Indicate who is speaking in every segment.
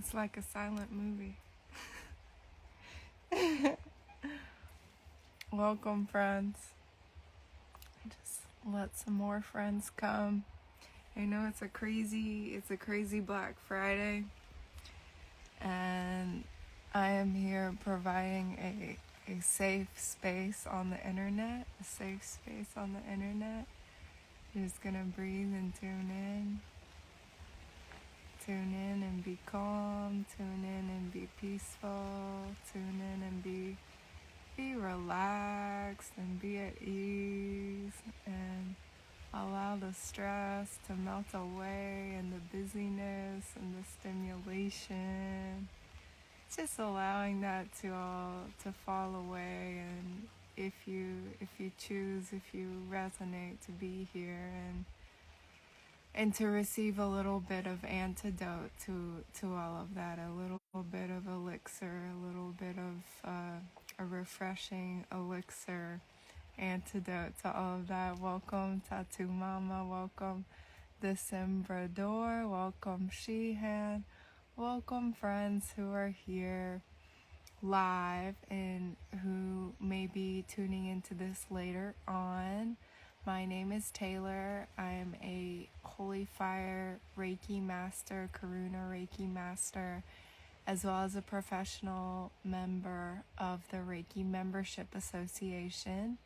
Speaker 1: It's like a silent movie. Welcome, friends. Just let some more friends come. I know it's a crazy Black Friday, and I am here providing a safe space on the internet. A safe space on the internet. You're just gonna breathe and tune in. Tune in and be calm. Tune in and be peaceful. Tune in and be relaxed and be at ease, and allow the stress to melt away and the busyness and the stimulation. Just allowing that to fall away, and if you choose, if you resonate, to be here and to receive a little bit of antidote to all of that, a little bit of elixir, a little bit of a refreshing elixir antidote to all of that. Welcome, Tattoo Mama. Welcome, Decembrador. Welcome, Shehan. Welcome, friends who are here live and who may be tuning into this later on. My name is Taylor. I am a Holy Fire Reiki Master, Karuna Reiki Master, as well as a professional member of the Reiki Membership Association.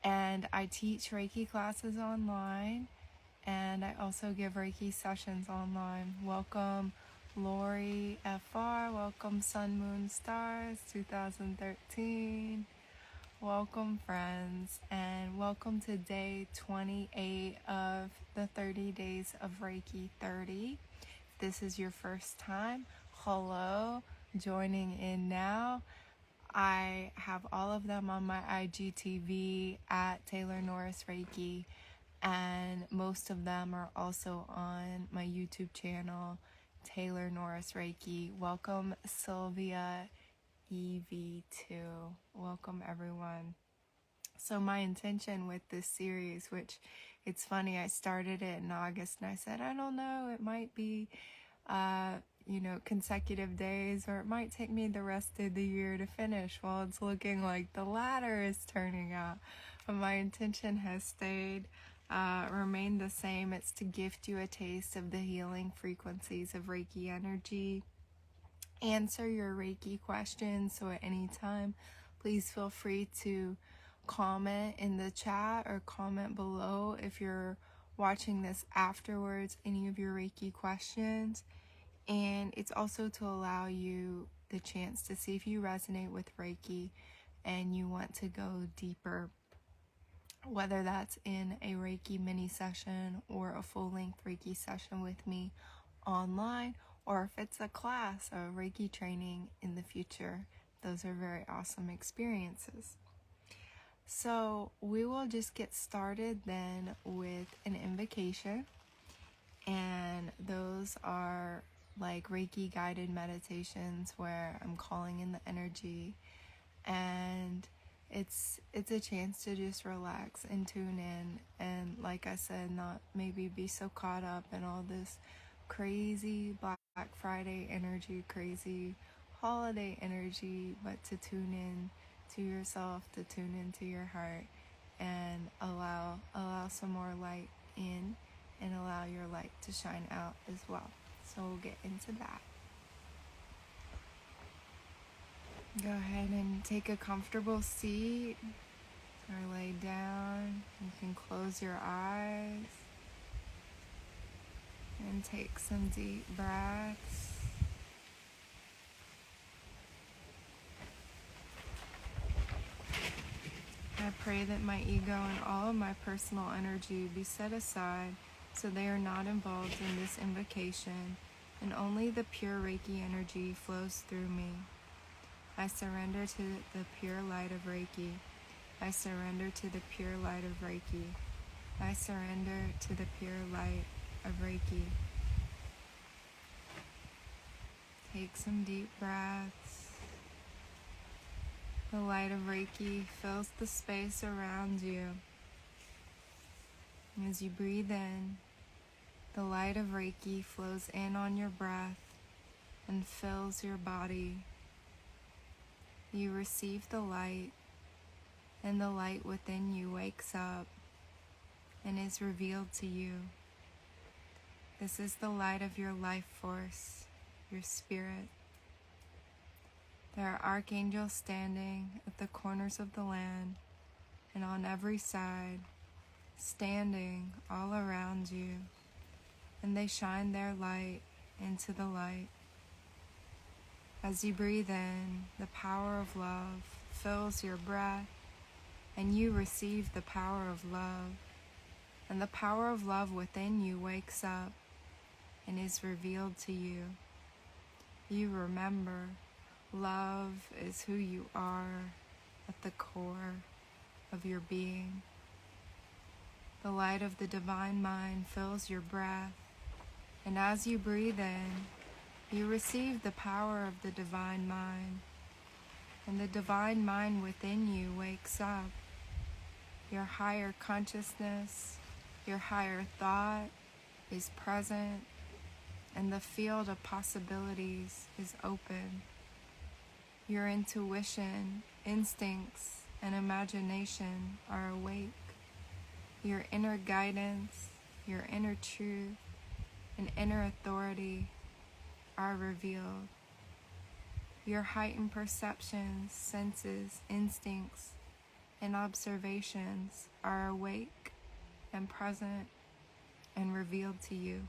Speaker 1: And I teach Reiki classes online, and I also give Reiki sessions online. Welcome, Lori FR. Welcome, Sun Moon Stars 2013. Welcome, friends, and welcome to day 28 of the 30 days of Reiki 30. If this is your first time, hello, joining in now. I have all of them on my IGTV at Taylor Norris Reiki, and most of them are also on my YouTube channel, Taylor Norris Reiki. Welcome, Sylvia EV2. Welcome, everyone. So my intention with this series, which it's funny, I started it in August and I said, I don't know, it might be consecutive days, or it might take me the rest of the year to finish. Well, it's looking like the latter is turning out, but my intention has stayed remained the same. It's to gift you a taste of the healing frequencies of Reiki energy, answer your Reiki questions. So at any time, please feel free to comment in the chat or comment below if you're watching this afterwards, any of your Reiki questions. And it's also to allow you the chance to see if you resonate with Reiki and you want to go deeper, whether that's in a Reiki mini session or a full-length Reiki session with me online, or if it's a class or Reiki training in the future. Those are very awesome experiences. So we will just get started then with an invocation, and those are like Reiki guided meditations where I'm calling in the energy, and it's a chance to just relax and tune in, and like I said, not maybe be so caught up in all this crazy Black Friday energy, crazy holiday energy, but to tune in to yourself, to tune into your heart, and allow some more light in, and allow your light to shine out as well. So we'll get into that. Go ahead and take a comfortable seat or lay down. You can close your eyes and take some deep breaths. I pray that my ego and all of my personal energy be set aside so they are not involved in this invocation, and only the pure Reiki energy flows through me. I surrender to the pure light of Reiki. I surrender to the pure light of Reiki. I surrender to the pure light of Reiki. Take some deep breaths. The light of Reiki fills the space around you. As you breathe in, the light of Reiki flows in on your breath and fills your body. You receive the light, and the light within you wakes up and is revealed to you. This is the light of your life force, your spirit. There are archangels standing at the corners of the land and on every side, standing all around you, and they shine their light into the light. As you breathe in, the power of love fills your breath, and you receive the power of love. And the power of love within you wakes up and is revealed to you. You remember love is who you are at the core of your being. The light of the divine mind fills your breath, and as you breathe in, you receive the power of the divine mind, and the divine mind within you wakes up. Your higher consciousness, your higher thought is present, and the field of possibilities is open. Your intuition, instincts, and imagination are awake. Your inner guidance, your inner truth, and inner authority are revealed. Your heightened perceptions, senses, instincts, and observations are awake and present and revealed to you.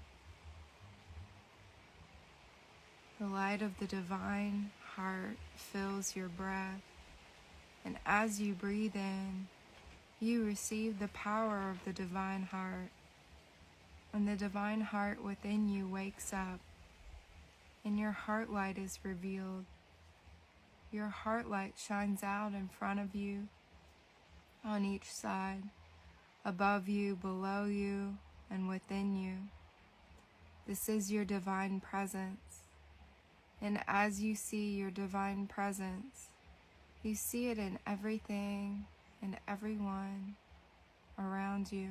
Speaker 1: The light of the divine heart fills your breath, and as you breathe in, you receive the power of the divine heart, and the divine heart within you wakes up, and your heart light is revealed. Your heart light shines out in front of you, on each side, above you, below you, and within you. This is your divine presence. And as you see your divine presence, you see it in everything and everyone around you.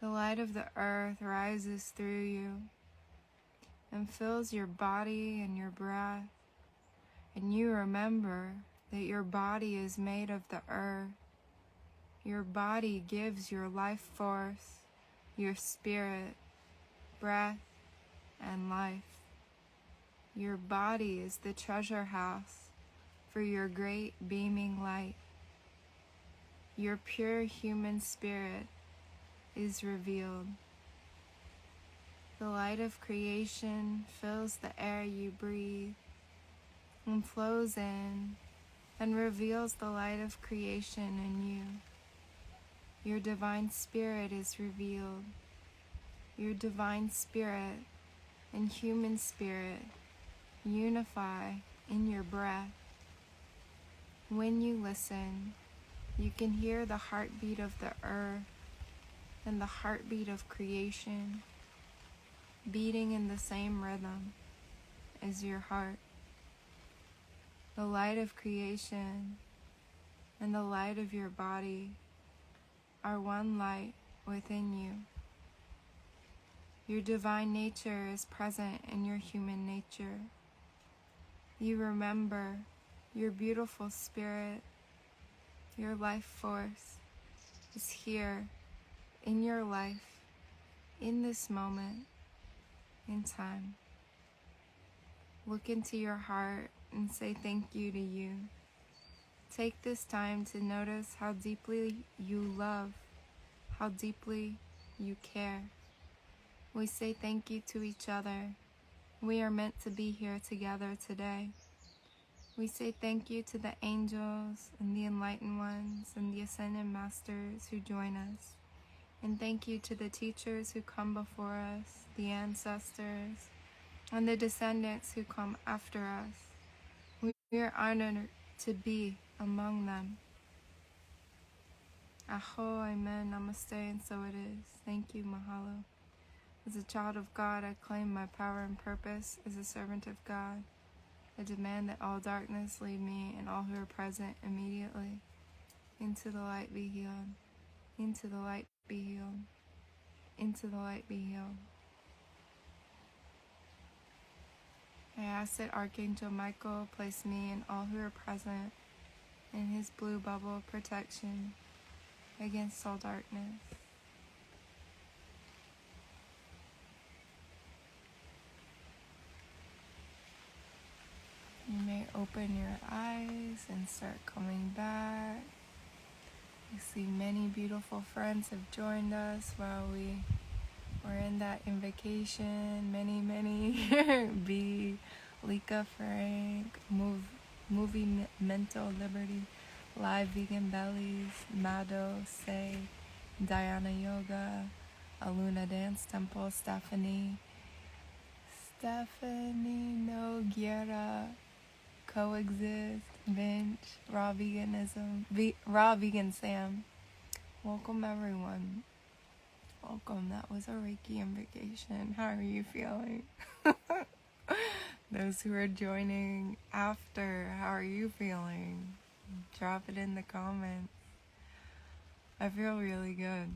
Speaker 1: The light of the earth rises through you and fills your body and your breath. And you remember that your body is made of the earth. Your body gives your life force, your spirit, breath, and life. Your body is the treasure house for your great beaming light. Your pure human spirit is revealed. The light of creation fills the air you breathe and flows in and reveals the light of creation in you. Your divine spirit is revealed. Your divine spirit and human spirit unify in your breath. When you listen, you can hear the heartbeat of the earth and the heartbeat of creation beating in the same rhythm as your heart. The light of creation and the light of your body are one light within you. Your divine nature is present in your human nature. You remember your beautiful spirit, your life force is here in your life, in this moment, in time. Look into your heart and say thank you to you. Take this time to notice how deeply you love, how deeply you care. We say thank you to each other. We are meant to be here together today. We say thank you to the angels and the enlightened ones and the ascended masters who join us. And thank you to the teachers who come before us, the ancestors, and the descendants who come after us. We are honored to be among them. Aho, amen, namaste, and so it is. Thank you, mahalo. As a child of God, I claim my power and purpose as a servant of God. I demand that all darkness leave me and all who are present immediately. Into the light be healed. Into the light be healed. Into the light be healed. I ask that Archangel Michael place me and all who are present in his blue bubble of protection against all darkness. You may open your eyes and start coming back. You see many beautiful friends have joined us while we were in that invocation. Many. B, Lika Frank, Movie Mental Liberty, Live Vegan Bellies, Mado, Say, Diana Yoga, Aluna Dance Temple, Stephanie Noguera, Coexist, Vinch, Raw Veganism, Raw Vegan Sam. Welcome everyone. Welcome. That was a Reiki invocation. How are you feeling? Those who are joining after, how are you feeling? Drop it in the comments. I feel really good.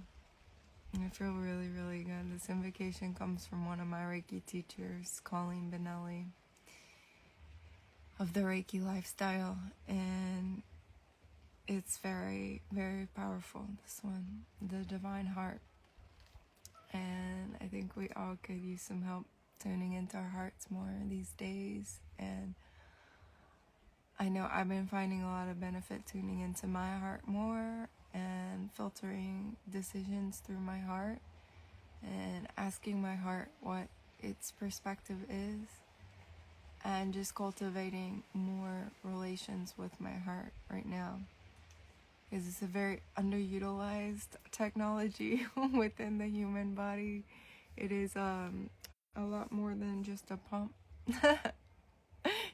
Speaker 1: I feel really, really good. This invocation comes from one of my Reiki teachers, Colleen Benelli, of the Reiki lifestyle, and it's very, very powerful, this one, the Divine Heart. And I think we all could use some help tuning into our hearts more these days. And I know I've been finding a lot of benefit tuning into my heart more and filtering decisions through my heart and asking my heart what its perspective is, and just cultivating more relations with my heart right now, because it's a very underutilized technology within the human body. It is a lot more than just a pump.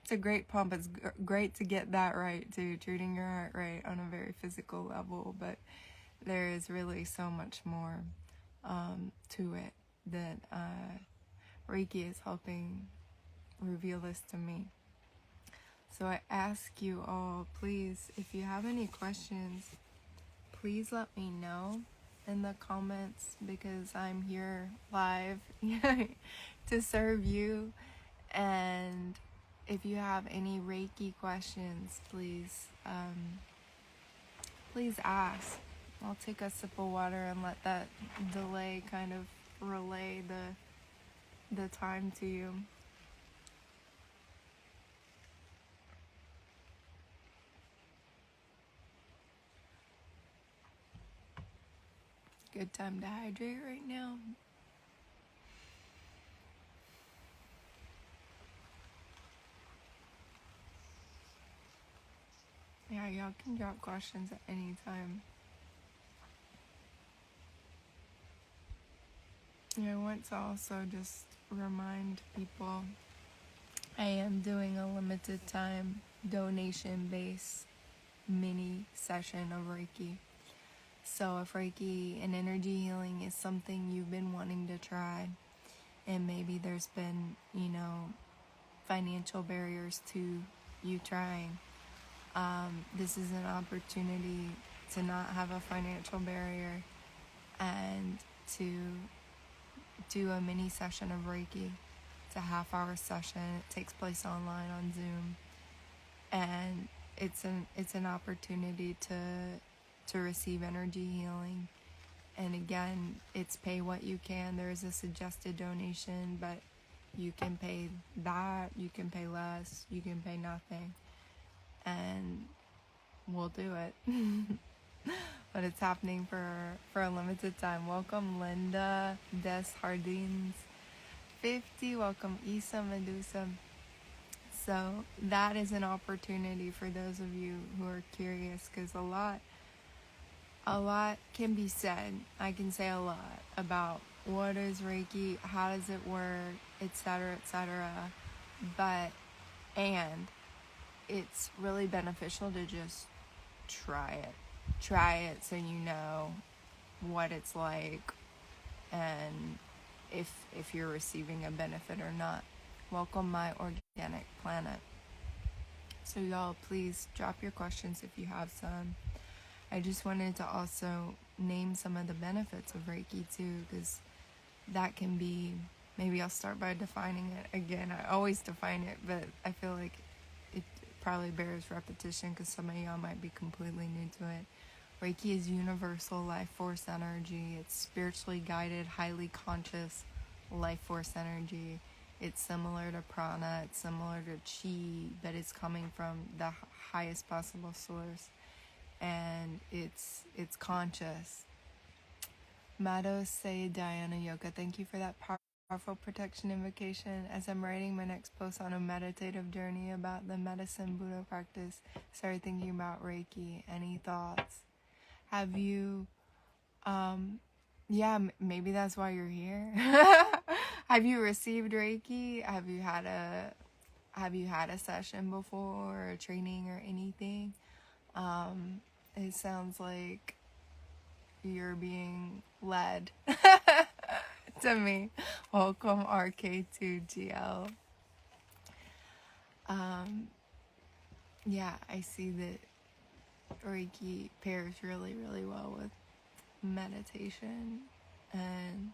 Speaker 1: It's a great pump. It's great to get that right too, treating your heart right on a very physical level, but there is really so much more to it that Reiki is helping reveal this to me. So I ask you all, please, if you have any questions, please let me know in the comments, because I'm here live to serve you. And if you have any Reiki questions, please ask. I'll take a sip of water and let that delay kind of relay the time to you. Good time to hydrate right now. Yeah, y'all can drop questions at any time. I want to also just remind people I am doing a limited time donation-based mini session of Reiki. So if Reiki and energy healing is something you've been wanting to try, and maybe there's been, financial barriers to you trying, this is an opportunity to not have a financial barrier and to do a mini session of Reiki. It's a half-hour session. It takes place online on Zoom, and it's an opportunity to receive energy healing. And again, it's pay what you can. There is a suggested donation, but you can pay that, you can pay less, you can pay nothing, and we'll do it. But it's happening for a limited time. Welcome Linda Des Hardins 50. Welcome Isa Medusa. So that is an opportunity for those of you who are curious, because a lot can be said. I can say a lot about what is Reiki, how does it work, etc., etc. And it's really beneficial to just try it. Try it so you know what it's like and if you're receiving a benefit or not. Welcome my organic planet. So y'all, please drop your questions if you have some. I just wanted to also name some of the benefits of Reiki too, because that can be maybe I'll start by defining it again. I always define it, but I feel like it probably bears repetition because some of y'all might be completely new to it. Reiki is universal life force energy. It's spiritually guided, highly conscious life force energy. It's similar to prana, it's similar to chi, but it's coming from the highest possible source, and it's conscious. Madho say Diana Yoga, thank you for that powerful protection invocation. As I'm writing my next post on a meditative journey about the medicine Buddha practice, started thinking about Reiki. Any thoughts? Have you, yeah, maybe that's why you're here. Have you received Reiki? Have you had a session before, or a training or anything? It sounds like you're being led to me. Welcome RK2GL. Yeah, I see that Reiki pairs really, really well with meditation, and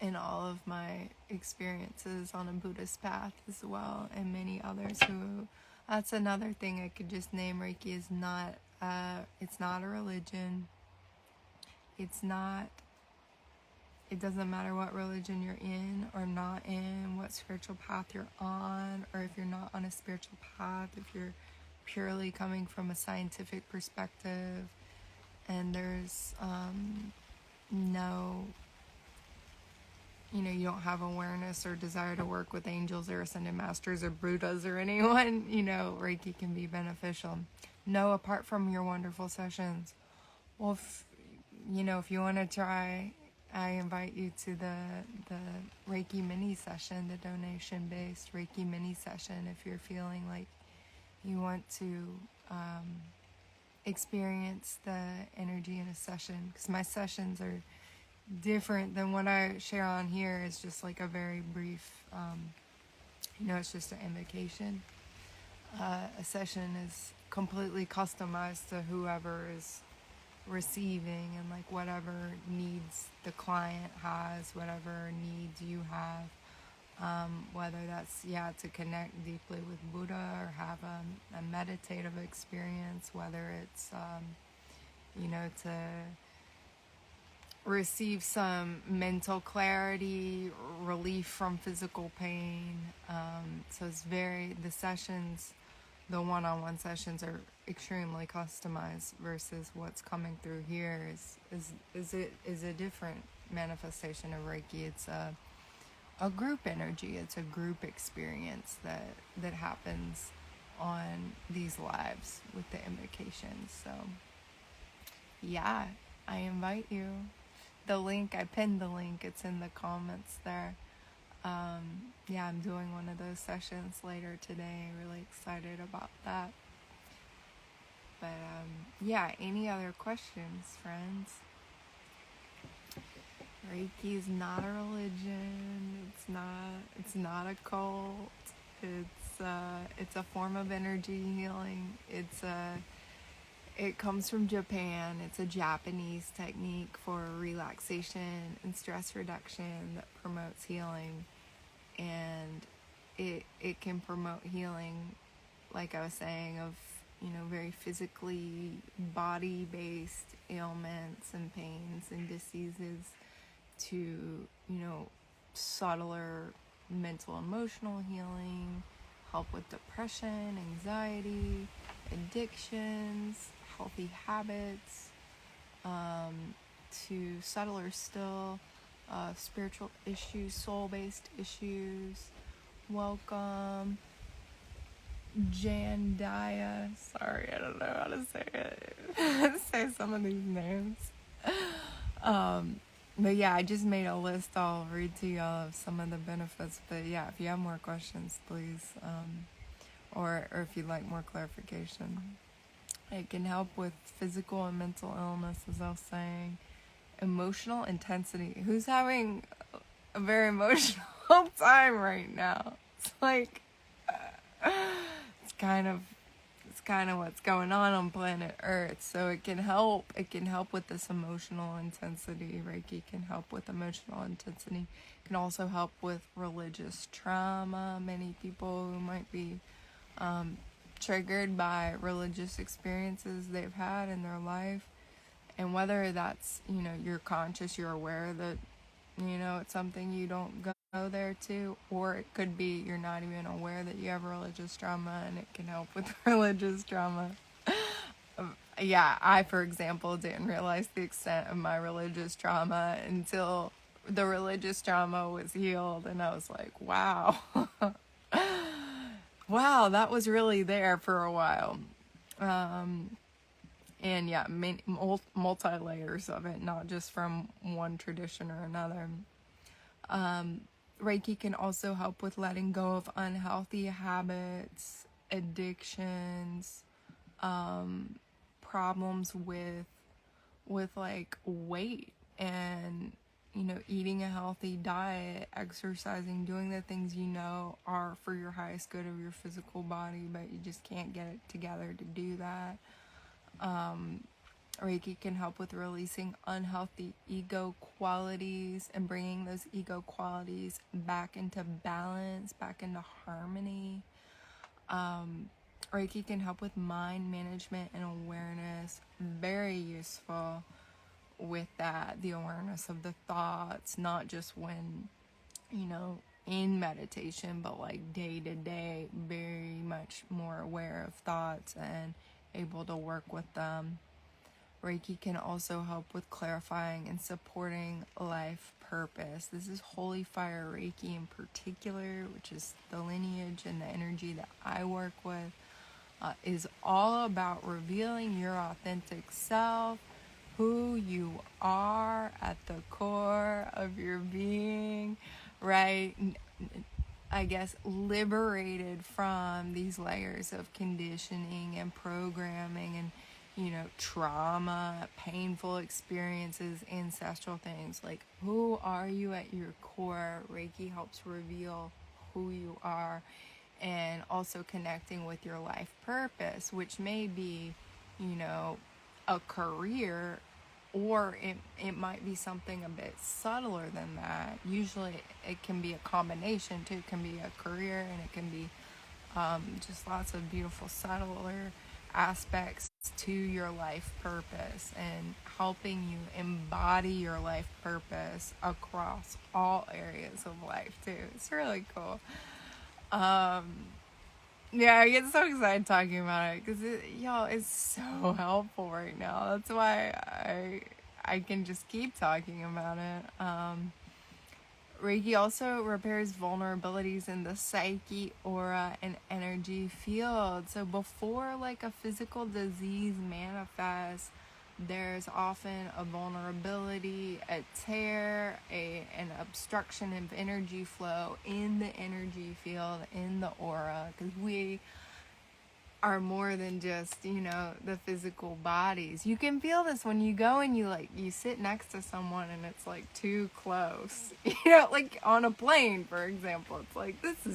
Speaker 1: in all of my experiences on a Buddhist path as well, and many others who, that's another thing I could just name. Reiki is not, it's not a religion. It doesn't matter what religion you're in or not in, what spiritual path you're on, or if you're not on a spiritual path, if you're purely coming from a scientific perspective, and there's no, you don't have awareness or desire to work with angels or ascended masters or Buddhas or anyone, Reiki can be beneficial. No, apart from your wonderful sessions. Well, if you want to try, I invite you to the Reiki mini session, the donation-based Reiki mini session, if you're feeling like you want to experience the energy in a session, because my sessions are different than what I share on here. It's just like a very brief, it's just an invocation. A session is completely customized to whoever is receiving, and like whatever needs the client has, whatever needs you have, whether that's to connect deeply with Buddha or have a meditative experience, whether it's to receive some mental clarity, relief from physical pain. So it's the sessions, the one-on-one sessions are extremely customized, versus what's coming through here is a different manifestation of Reiki. It's a group energy. It's a group experience that happens on these lives with the invocations. So yeah, I invite you. The link, I pinned the link, it's in the comments there. I'm doing one of those sessions later today. Really excited about that. But any other questions, friends? Reiki is not a religion. It's not a cult. It's a form of energy healing. It comes from Japan. It's a Japanese technique for relaxation and stress reduction that promotes healing. And it can promote healing, like I was saying, of very physically body-based ailments and pains and diseases, to subtler mental emotional healing, help with depression, anxiety, addictions, healthy habits, to subtler still spiritual issues, soul-based issues. Welcome Jandaya. Sorry, I don't know how to say it. Say some of these names. But I just made a list. I'll read to y'all of some of the benefits. But if you have more questions, please, or if you'd like more clarification. It can help with physical and mental illness, as I was saying. Emotional intensity. Who's having a very emotional time right now? It's like, it's kind of that's kind of what's going on planet Earth. So it can help with this emotional intensity. Reiki can help with emotional intensity. It can also help with religious trauma. Many people who might be triggered by religious experiences they've had in their life, and whether that's, you're conscious, you're aware that, it's something you don't go there to, or it could be you're not even aware that you have religious trauma, and it can help with religious trauma. Yeah, I, for example, didn't realize the extent of my religious trauma until the religious trauma was healed, and I was like, wow. Wow, that was really there for a while. And yeah, multi layers of it, not just from one tradition or another. Reiki can also help with letting go of unhealthy habits, addictions, problems with like weight, and eating a healthy diet, exercising, doing the things are for your highest good of your physical body, but you just can't get it together to do that. Reiki can help with releasing unhealthy ego qualities and bringing those ego qualities back into balance, back into harmony. Reiki can help with mind management and awareness. Very useful with that, the awareness of the thoughts, not just when, in meditation, but like day to day, very much more aware of thoughts and able to work with them. Reiki can also help with clarifying and supporting life purpose. This is Holy Fire Reiki in particular, which is the lineage and the energy that I work with, is all about revealing your authentic self, who you are at the core of your being, right? I guess liberated from these layers of conditioning and programming and trauma, painful experiences, ancestral things. Like, who are you at your core? Reiki helps reveal who you are, and also connecting with your life purpose, which may be, a career, or it might be something a bit subtler than that. Usually it can be a combination too. It can be a career, and it can be just lots of beautiful subtler aspects to your life purpose, and helping you embody your life purpose across all areas of life too. It's really cool. Yeah, I get so excited talking about it because it's so helpful right now. That's why I can just keep talking about it. Reiki also repairs vulnerabilities in the psyche, aura, and energy field. So before like a physical disease manifests, there's often a vulnerability, a tear, an obstruction of energy flow in the energy field, in the aura, because we are more than just, the physical bodies. You can feel this when you go and you sit next to someone and it's like too close. Like on a plane, for example, it's like, this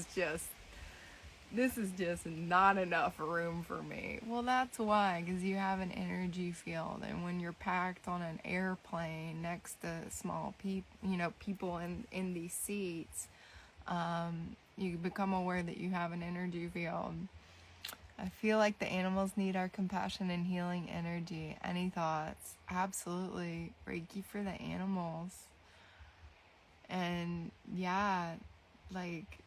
Speaker 1: is just not enough room for me. Well, that's why, because you have an energy field, and when you're packed on an airplane next to small people in these seats, you become aware that you have an energy field. I feel like the animals need our compassion and healing energy. Any thoughts? Absolutely. Reiki for the animals. And yeah, like,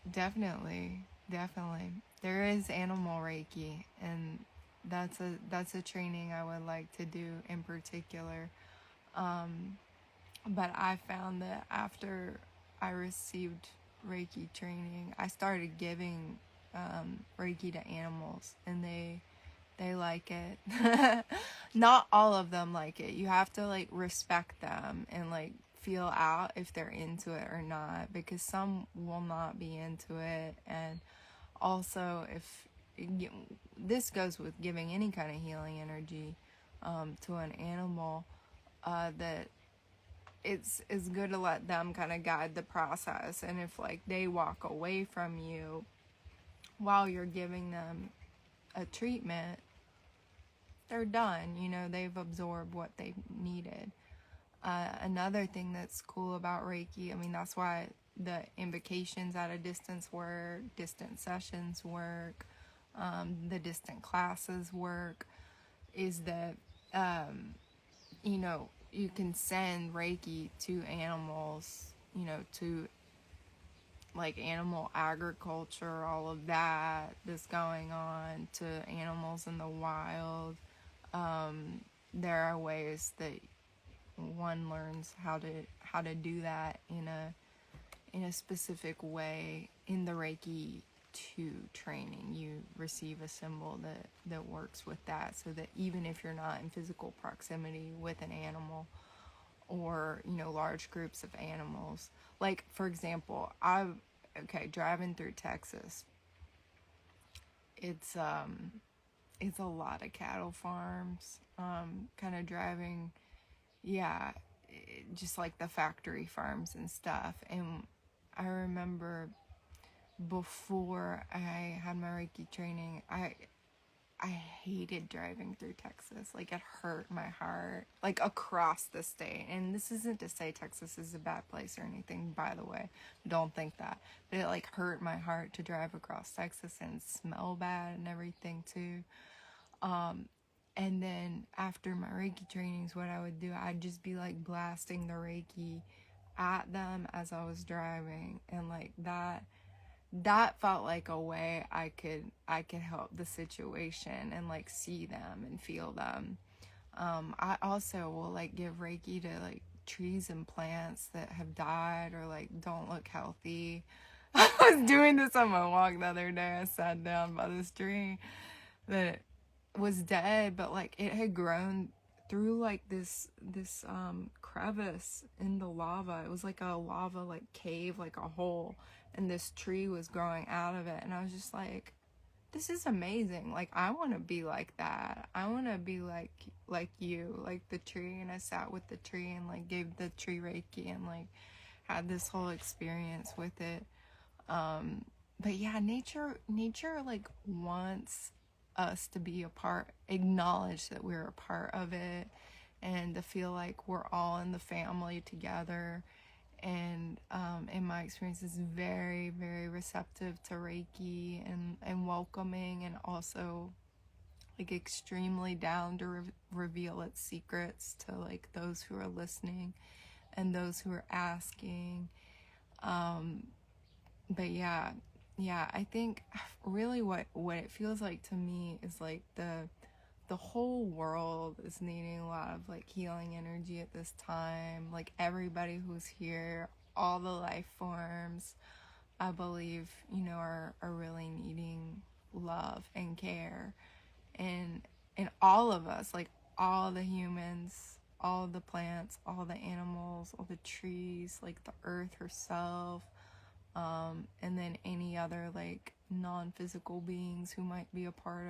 Speaker 1: definitely. There is animal Reiki, and that's a training I would like to do in particular. But I found that after I received Reiki training, I started giving Reiki to animals, and they like it. Not all of them like it. You have to like respect them and like feel out if they're into it or not, because some will not be into it. And also, if this goes with giving any kind of healing energy to an animal, that it's good to let them kind of guide the process. And if like they walk away from you while you're giving them a treatment, they're done. You know, they've absorbed what they needed. Another thing that's cool about Reiki, I mean, that's why the invocations at a distance work, distant sessions work, the distant classes work, is that, you know, you can send Reiki to animals, you know, to like animal agriculture, all of that that's going on, to animals in the wild. There are ways that one learns how to do that in a specific way in the Reiki 2 training. You receive a symbol that works with that, so that even if you're not in physical proximity with an animal or, you know, large groups of animals, like for example, driving through Texas, it's a lot of cattle farms, kind of driving, yeah, just like the factory farms and stuff. And I remember before I had my Reiki training, I hated driving through Texas. Like, it hurt my heart, like across the state. And this isn't to say Texas is a bad place or anything, by the way. Don't think that. But it like hurt my heart to drive across Texas and smell bad and everything too. And then after my Reiki trainings, what I would do, I'd just be like blasting the Reiki at them as I was driving, and like that felt like a way I could help the situation and like see them and feel them. I also will like give Reiki to like trees and plants that have died or like don't look healthy. I was doing this on my walk the other day. I sat down by this tree that was dead, but like it had grown through like this crevice in the lava. It was like a lava like cave, like a hole, and this tree was growing out of it. And I was just like, this is amazing. Like, I want to be like that. I want to be like you, like the tree. And I sat with the tree and like gave the tree Reiki and like had this whole experience with it. But yeah, nature like wants us to be a part, acknowledge that we're a part of it, and to feel like we're all in the family together. And in my experience, is very, very receptive to Reiki and welcoming, and also like extremely down to reveal its secrets to like those who are listening and those who are asking. But yeah, I think really what it feels like to me is like the whole world is needing a lot of like healing energy at this time. Like, everybody who's here, all the life forms, I believe, you know, are really needing love and care. And all of us, like all the humans, all the plants, all the animals, all the trees, like the earth herself, and then any other like non-physical beings who might be a part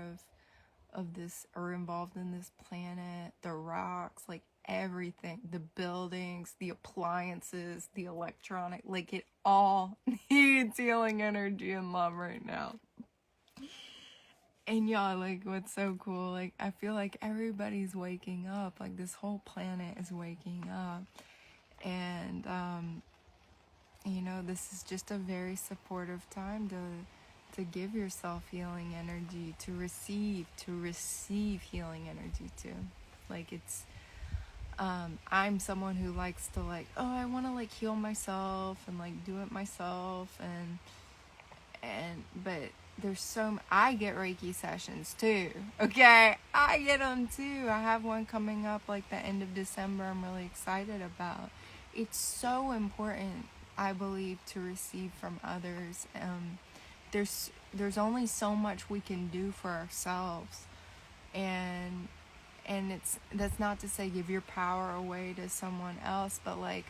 Speaker 1: of this or involved in this planet, the rocks, like everything, the buildings, the appliances, the electronic, like it all needs healing energy and love right now. And y'all, like, what's so cool, like, I feel like everybody's waking up, like this whole planet is waking up. And you know, this is just a very supportive time to give yourself healing energy, to receive healing energy too. Like, it's I'm someone who likes to like, oh, I want to like heal myself and like do it myself, but I get Reiki sessions too. Okay, I get them too. I have one coming up like the end of December. I'm really excited about. It's so important, I believe, to receive from others. There's only so much we can do for ourselves, and that's not to say give your power away to someone else, but like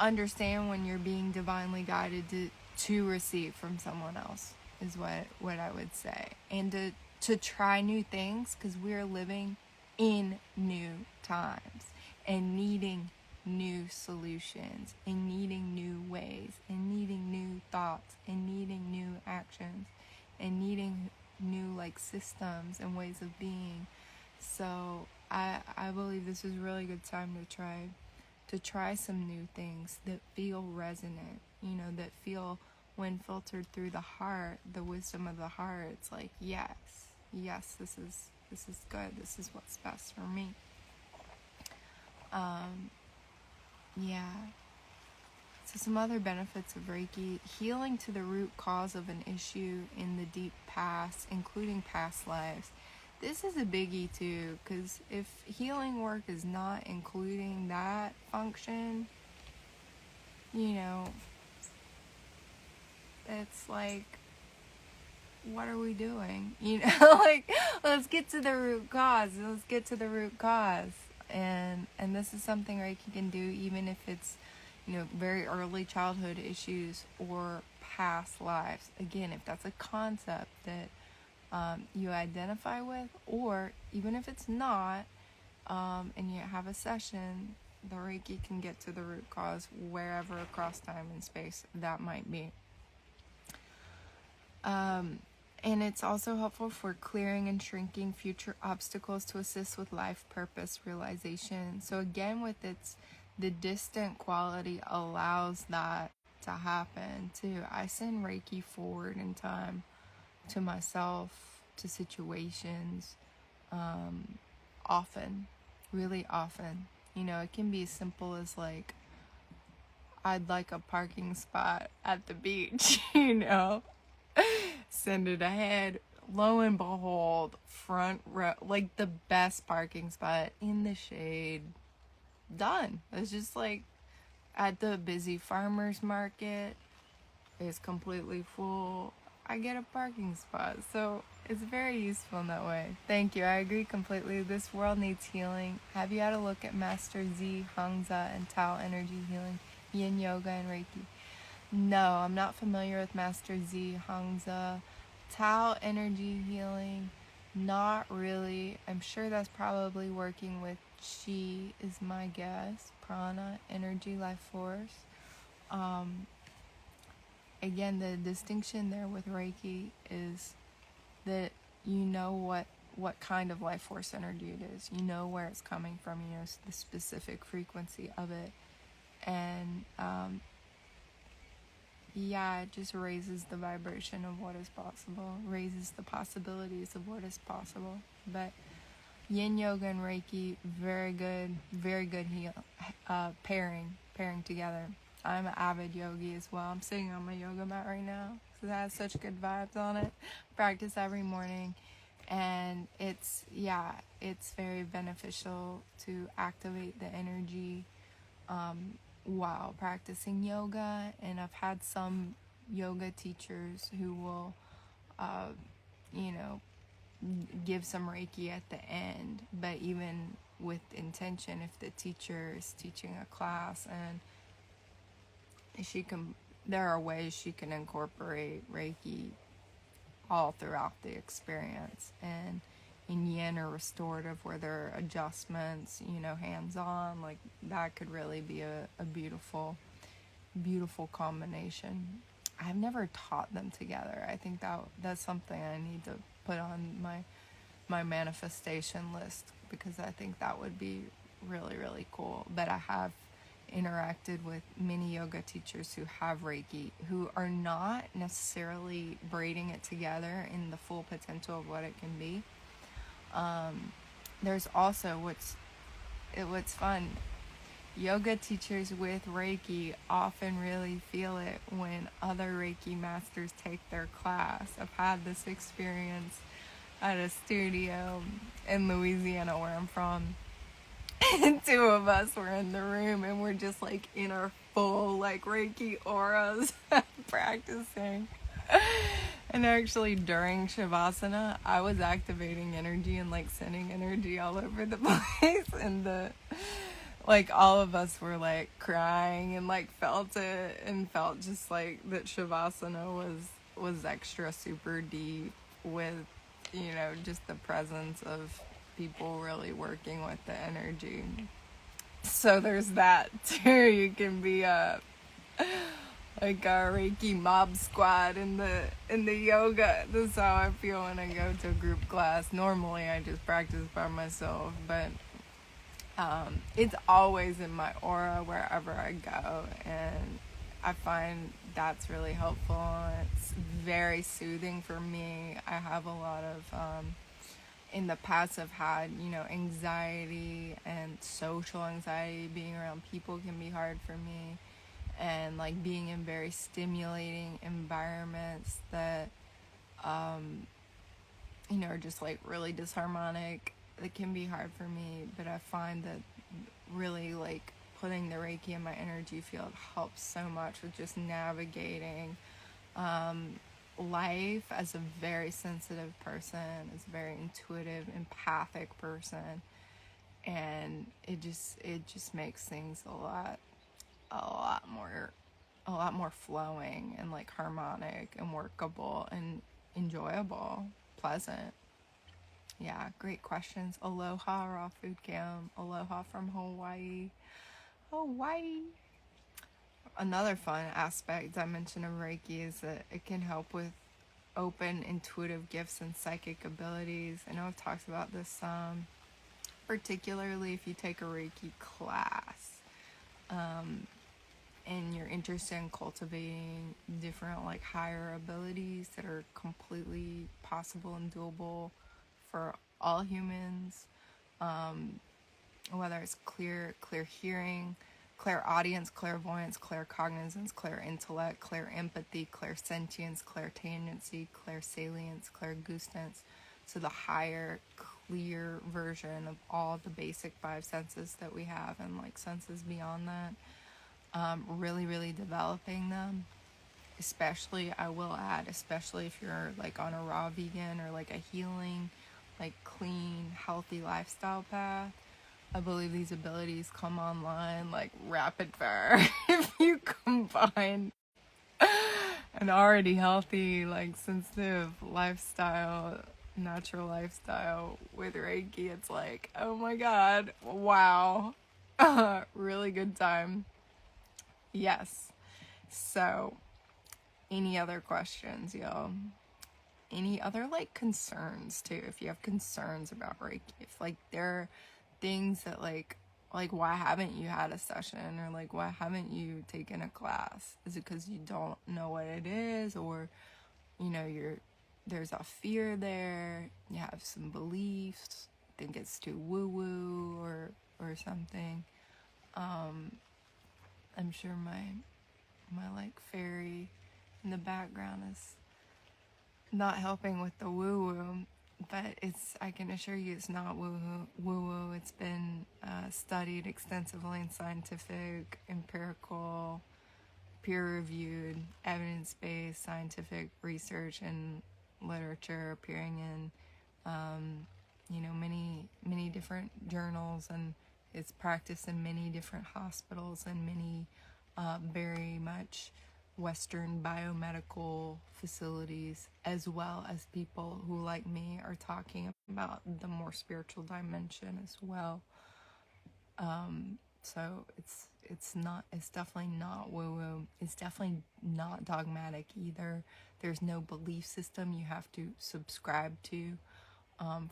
Speaker 1: understand when you're being divinely guided to receive from someone else is what I would say. And to try new things, because we're living in new times and needing new solutions and needing new ways and needing new thoughts and needing new actions and needing new like systems and ways of being. So I believe this is a really good time to try some new things that feel resonant, that feel, when filtered through the heart, the wisdom of the heart, it's like, yes, this is good, this is what's best for me. Yeah. So some other benefits of Reiki: healing to the root cause of an issue in the deep past, including past lives. This is a biggie too, because if healing work is not including that function, it's like, what are we doing? Like, let's get to the root cause. And this is something Reiki can do, even if it's, very early childhood issues or past lives. Again, if that's a concept that you identify with, or even if it's not, and you have a session, the Reiki can get to the root cause wherever across time and space that might be. And it's also helpful for clearing and shrinking future obstacles to assist with life purpose realization. So again, with the distant quality allows that to happen too. I send Reiki forward in time to myself, to situations, often, really often. It can be as simple as like, I'd like a parking spot at the beach, send it ahead. Lo and behold, front row, like the best parking spot in the shade. Done. It's just like at the busy farmer's market, it's completely full. I get a parking spot. So it's very useful in that way. Thank you. I agree completely. This world needs healing. Have you had a look at Master Z, Hangza, and Tao energy healing, Yin Yoga, and Reiki? No, I'm not familiar with Master Z, Hangza. Tao energy healing, not really. I'm sure that's probably working with Chi, is my guess. Prana, energy, life force. Again, the distinction there with Reiki is that what kind of life force energy it is. You know where it's coming from. You know the specific frequency of it. And it just raises the vibration of what is possible, raises the possibilities of what is possible. But Yin Yoga and Reiki, very good pairing together. I'm an avid yogi as well. I'm sitting on my yoga mat right now because it has such good vibes on it. Practice every morning, and it's very beneficial to activate the energy while practicing yoga. And I've had some yoga teachers who will give some Reiki at the end, but even with intention, if the teacher is teaching a class, and there are ways she can incorporate Reiki all throughout the experience. And in Yin or restorative, where there are adjustments, hands-on, like that could really be a beautiful combination. I've never taught them together. I think that's something I need to put on my manifestation list, because I think that would be really, really cool. But I have interacted with many yoga teachers who have Reiki, who are not necessarily braiding it together in the full potential of what it can be. There's also what's fun. Yoga teachers with Reiki often really feel it when other Reiki masters take their class. I've had this experience at a studio in Louisiana, where I'm from. And two of us were in the room, and we're just like in our full like Reiki auras practicing. And actually during Shavasana, I was activating energy and like sending energy all over the place, and all of us were like crying and like felt it, and felt just like that Shavasana was extra super deep with just the presence of people really working with the energy. So there's that too. You can be like a Reiki mob squad in the yoga. That's how I feel when I go to a group class. Normally, I just practice by myself, but it's always in my aura wherever I go, and I find that's really helpful. It's very soothing for me. I have a lot of in the past I've had, anxiety and social anxiety. Being around people can be hard for me, and like being in very stimulating environments that are just like really disharmonic, it can be hard for me. But I find that really like putting the Reiki in my energy field helps so much with just navigating life as a very sensitive person, as a very intuitive, empathic person. And it just makes things a lot more flowing and like harmonic and workable and enjoyable, pleasant. Yeah, great questions. Aloha, Raw Food Cam. Aloha from Hawaii. Hawaii. Another fun aspect I mentioned of Reiki is that it can help with open intuitive gifts and psychic abilities. I know I've talked about this particularly if you take a Reiki class. And you're interested in cultivating different like higher abilities that are completely possible and doable for all humans, whether it's clear hearing, clairaudience, clairvoyance, claircognizance, clairintellect, clairempathy, clairsentience, clairtangency, clairsalience, clairgustance. So the higher clear version of all the basic five senses that we have, and like senses beyond that. Really, really developing them. Especially, I will add, especially if you're like on a raw vegan or like a healing, like clean, healthy lifestyle path. I believe these abilities come online like rapid fire if you combine an already healthy, like sensitive lifestyle, natural lifestyle with Reiki. It's like, oh my god, wow. Really good time. Yes. So, any other questions, y'all? Any other like concerns too? If you have concerns about Reiki, if like there are things that like why haven't you had a session, or like why haven't you taken a class? Is it because you don't know what it is, or there's a fear there, you have some beliefs, think it's too woo woo or something? I'm sure my like fairy in the background is not helping with the woo woo, but I can assure you it's not woo woo. It's been studied extensively in scientific, empirical, peer-reviewed, evidence-based scientific research and literature appearing in many different journals, and it's practiced in many different hospitals and many very much Western biomedical facilities, as well as people who, like me, are talking about the more spiritual dimension as well. So it's definitely not woo woo. It's definitely not dogmatic either. There's no belief system you have to subscribe to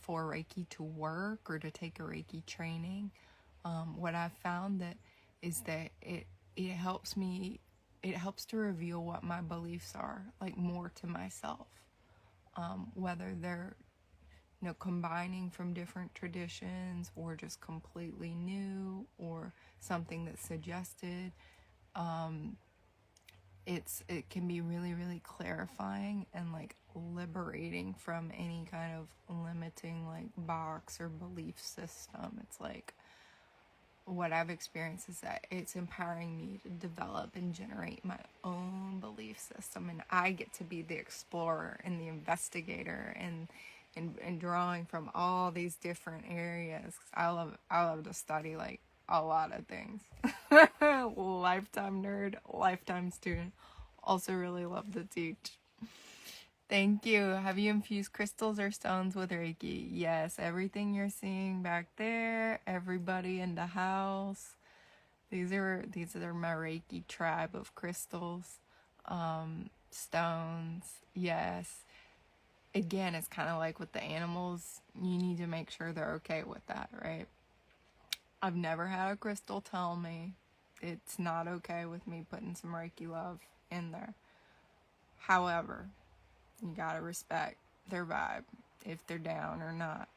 Speaker 1: for Reiki to work or to take a Reiki training. What I've found is that it helps to reveal what my beliefs are, like more to myself, whether they're combining from different traditions or just completely new or something that's suggested. It can be really, really clarifying and like liberating from any kind of limiting like box or belief system. It's like what I've experienced is that it's empowering me to develop and generate my own belief system, and I get to be the explorer and the investigator and drawing from all these different areas. I love to study like a lot of things. Lifetime nerd, lifetime student. Also really love to teach. Thank you. Have you infused crystals or stones with Reiki? Yes, everything you're seeing back there, everybody in the house. These are my Reiki tribe of crystals. stones. Yes. Again, it's kind of like with the animals. You need to make sure they're okay with that, right? I've never had a crystal tell me it's not okay with me putting some Reiki love in there. However, you gotta respect their vibe, if they're down or not.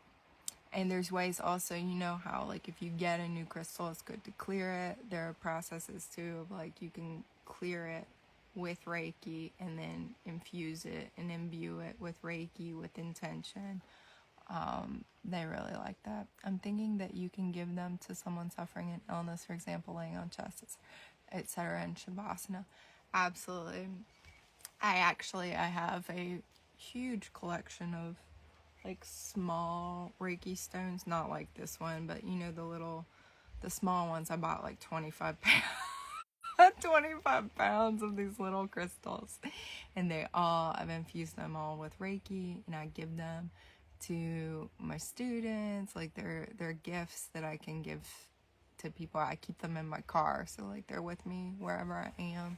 Speaker 1: And there's ways also, you know how, like, if you get a new crystal, it's good to clear it. There are processes too of, like, you can clear it with Reiki and then infuse it and imbue it with Reiki with intention. They really like that. I'm thinking that you can give them to someone suffering an illness, for example, laying on chests, etc., in Shavasana. Absolutely. I have a huge collection of like small Reiki stones, not like this one, but you know the small ones. I bought like 25 pounds. 25 pounds of these little crystals, and I've infused them all with Reiki, and I give them to my students. Like they're gifts that I can give to people. I keep them in my car, so like they're with me wherever I am.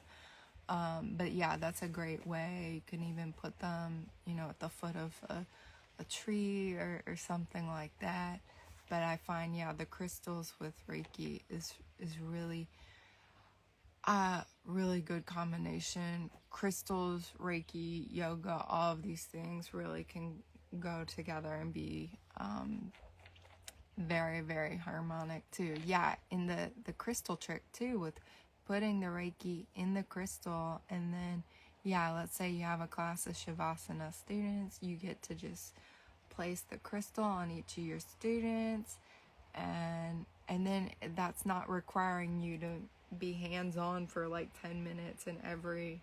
Speaker 1: But yeah, that's a great way. You can even put them, you know, at the foot of a tree or something like that. But I find, yeah, the crystals with Reiki is really really good combination. Crystals, Reiki, yoga, all of these things really can go together and be very, very harmonic too. Yeah, in the crystal trick too, with putting the Reiki in the crystal, and then, yeah, let's say you have a class of Shavasana students, you get to just place the crystal on each of your students, and then that's not requiring you to be hands-on for like 10 minutes in every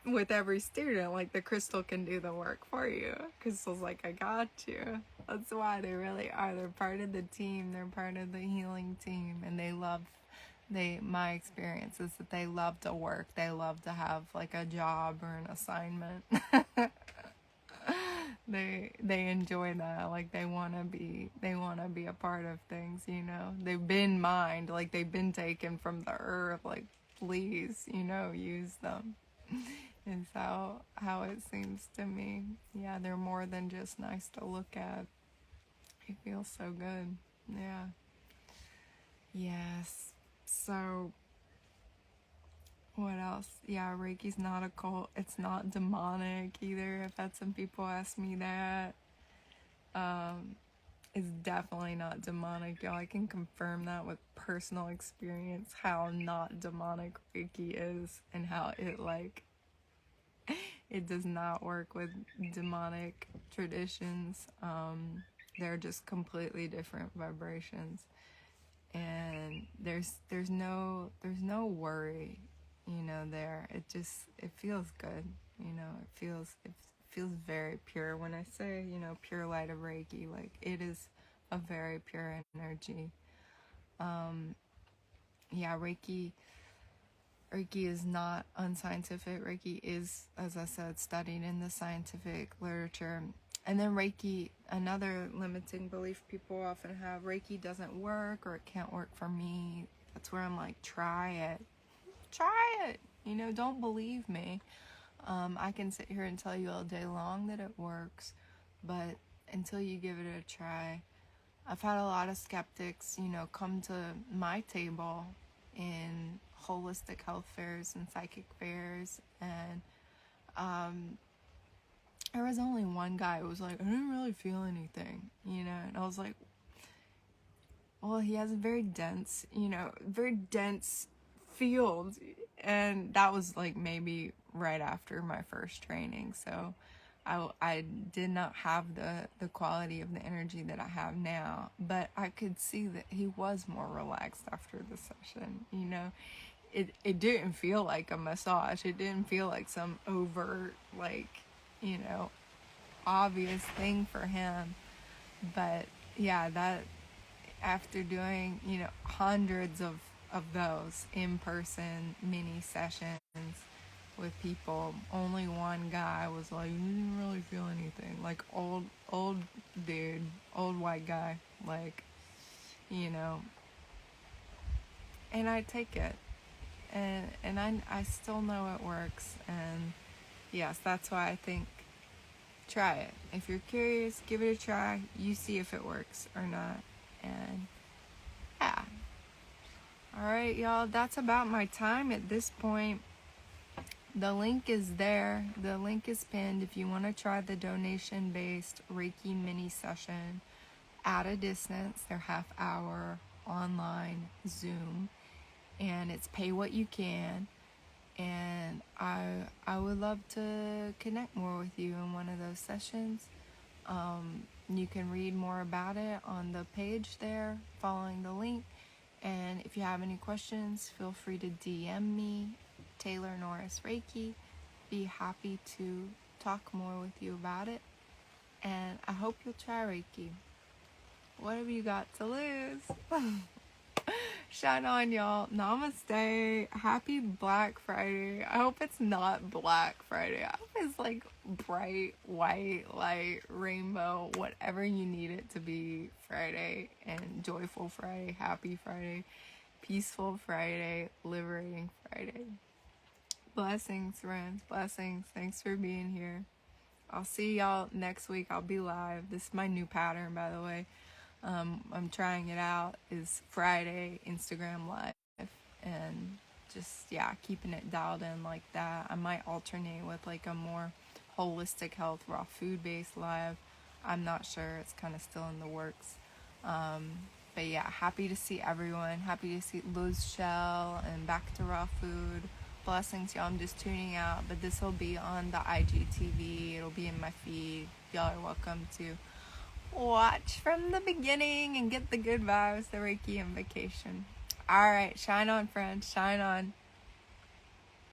Speaker 1: with every student. Like the crystal can do the work for you. Crystal's like, I got you. That's why they really are. They're part of the team. They're part of the healing team, and my experience is that they love to work. They love to have like a job or an assignment. They enjoy that. Like they want to be a part of things, you know. They've been mined, like they've been taken from the earth, like please, you know, use them. Is how it seems to me. Yeah, they're more than just nice to look at. It feels so good. Yeah. Yes. So what else? Yeah, Reiki's not a cult. It's not demonic either. I've had some people ask me that. It's definitely not demonic, y'all. I can confirm that with personal experience, how not demonic Reiki is, and how it does not work with demonic traditions. They're just completely different vibrations, and there's no worry, you know. It feels good, you know. It feels very pure. When I say, you know, pure light of Reiki, like it is a very pure energy. Yeah, Reiki is not unscientific. Reiki is, as I said, studied in the scientific literature. And then Reiki, another limiting belief people often have, Reiki doesn't work, or it can't work for me. That's where I'm like, try it. Try it. You know, don't believe me. I can sit here and tell you all day long that it works, but until you give it a try, I've had a lot of skeptics, you know, come to my table in holistic health fairs and psychic fairs, and there was only one guy who was like, I didn't really feel anything, you know. And I was like, well, he has a very dense, you know, very dense field, and that was like maybe right after my first training, so I did not have the quality of the energy that I have now, but I could see that he was more relaxed after the session, you know. It didn't feel like a massage. It didn't feel like some overt, like, you know, obvious thing for him. But yeah, that after doing, you know, hundreds of those in-person mini sessions with people, only one guy was like, you didn't really feel anything. Like old dude, old white guy, like, you know. And I take it. and I still know it works. And yes, that's why I think try it. If you're curious, give it a try. You see if it works or not. And yeah. All right, y'all. That's about my time at this point. The link is there. The link is pinned if you want to try the donation-based Reiki mini session at a distance. They're half hour online Zoom, and it's pay what you can. And I would love to connect more with you in one of those sessions. You can read more about it on the page there, following the link. And if you have any questions, feel free to DM me, Taylor Norris Reiki. Be happy to talk more with you about it. And I hope you'll try Reiki. What have you got to lose? Shine on, y'all. Namaste. Happy Black Friday. I hope it's not Black Friday. I hope it's like bright, white, light, rainbow, whatever you need it to be Friday. And joyful Friday, happy Friday, peaceful Friday, liberating Friday. Blessings, friends. Blessings. Thanks for being here. I'll see y'all next week. I'll be live. This is my new pattern, by the way. I'm trying it out. Is Friday Instagram live, and just keeping it dialed in like that. I might alternate with like a more holistic health raw food based live. I'm not sure. It's kind of still in the works. But yeah, happy to see everyone. Happy to see Luz Shell and back to raw food. Blessings, y'all. I'm just tuning out, but this will be on the IGTV. It'll be in my feed. Y'all are welcome to watch from the beginning and get the good vibes, the Reiki invocation. All right, shine on, friends. Shine on.